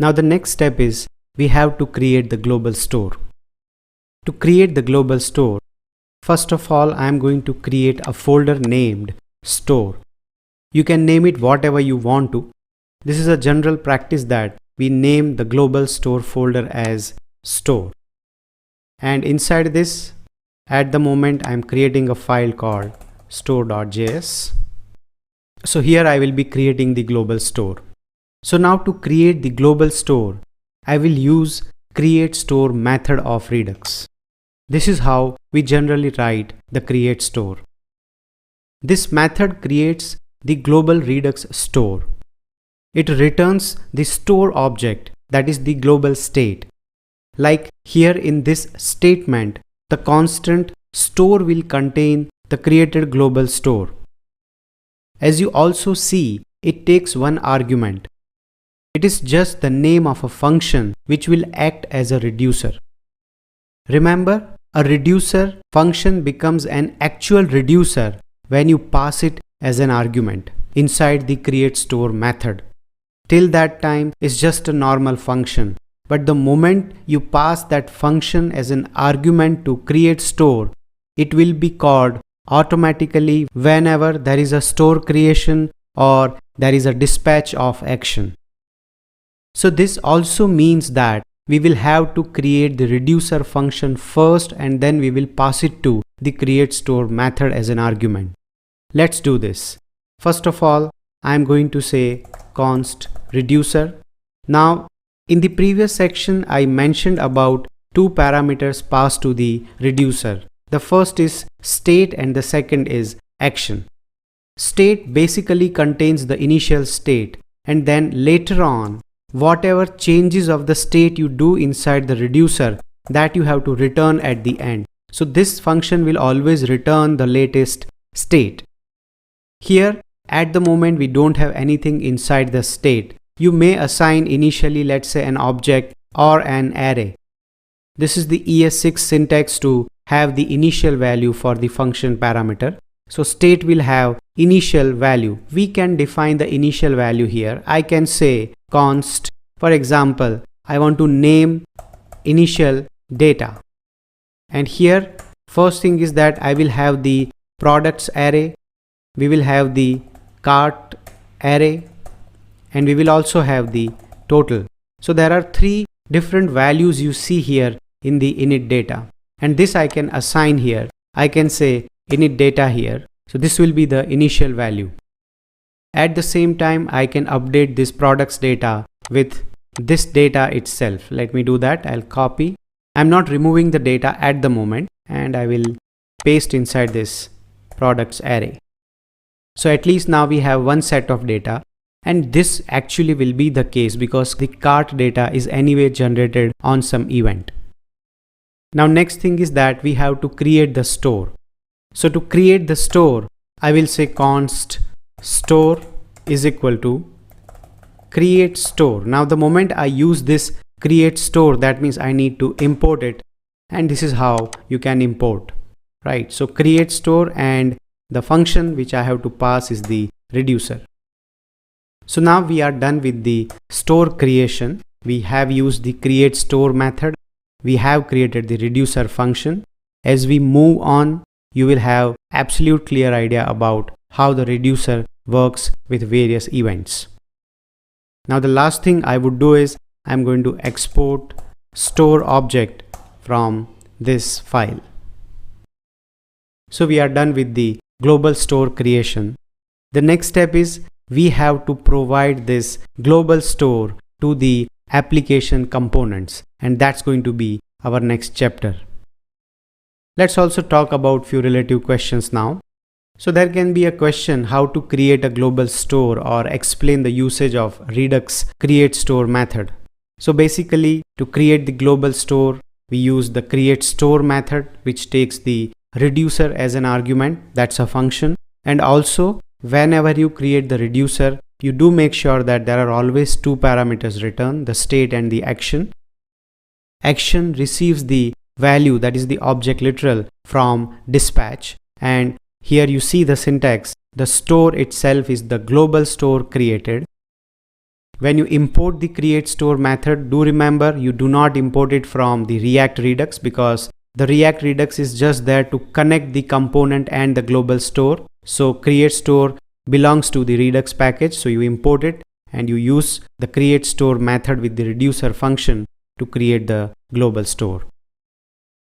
Now the next step is we have to create the global store. To create the global store, first of all, I am going to create a folder named store. You can name it whatever you want to. This is a general practice that we name the global store folder as store. And inside this, at the moment, I am creating a file called store.js. So here I will be creating the global store. So now to create the global store, I will use create store method of Redux. This is how we generally write the create store. This method creates the global Redux store. It returns the store object, that is the global state. Like here in this statement, the constant store will contain the created global store. As you also see, it takes one argument. It is just the name of a function which will act as a reducer. Remember, a reducer function becomes an actual reducer when you pass it as an argument inside the create store method. Till that time, it's just a normal function. But the moment you pass that function as an argument to create store, it will be called automatically whenever there is a store creation or there is a dispatch of action. So this also means that we will have to create the reducer function first and then we will pass it to the create store method as an argument. Let's do this. First of all, I am going to say const reducer. Now, in the previous section, I mentioned about two parameters passed to the reducer. The first is state and the second is action. State basically contains the initial state, and then later on, whatever changes of the state you do inside the reducer, that you have to return at the end. So this function will always return the latest state. Here, at the moment, we don't have anything inside the state. You may assign initially, let's say, an object or an array. This is the ES6 syntax to have the initial value for the function parameter. So state will have initial value. We can define the initial value here. I can say const, for example, I want to name initial data. And here, first thing is that I will have the products array. We will have the cart array. And we will also have the total. So there are three different values you see here in the init data. And this I can assign here. I can say init data here. So this will be the initial value. At the same time, I can update this products data with this data itself. Let me do that. I'll copy. I'm not removing the data at the moment and I will paste inside this products array. So at least now we have one set of data. And this actually will be the case because the cart data is anyway generated on some event. Now next thing is that we have to create the store. So to create the store, I will say const store is equal to create store. Now the moment I use this create store, that means I need to import it. And this is how you can import, right? So create store and the function which I have to pass is the reducer. So now we are done with the store creation. We have used the create store method. We have created the reducer function. As we move on, you will have absolute clear idea about how the reducer works with various events. Now the last thing I would do is I'm going to export store object from this file. So we are done with the global store creation. The next step is we have to provide this global store to the application components, and that's going to be our next chapter. Let's also talk about few relative questions now. So there can be a question how to create a global store or explain the usage of Redux create store method. So basically, to create the global store, we use the create store method, which takes the reducer as an argument. That's a function. And also, whenever you create the reducer, you do make sure that there are always two parameters returned, the state and the action. Action receives the value, that is the object literal, from dispatch. And here you see the syntax. The store itself is the global store created. When you import the create store method, do remember you do not import it from the React Redux, because the React Redux is just there to connect the component and the global store. So create store belongs to the Redux package. So you import it and you use the create store method with the reducer function to create the global store.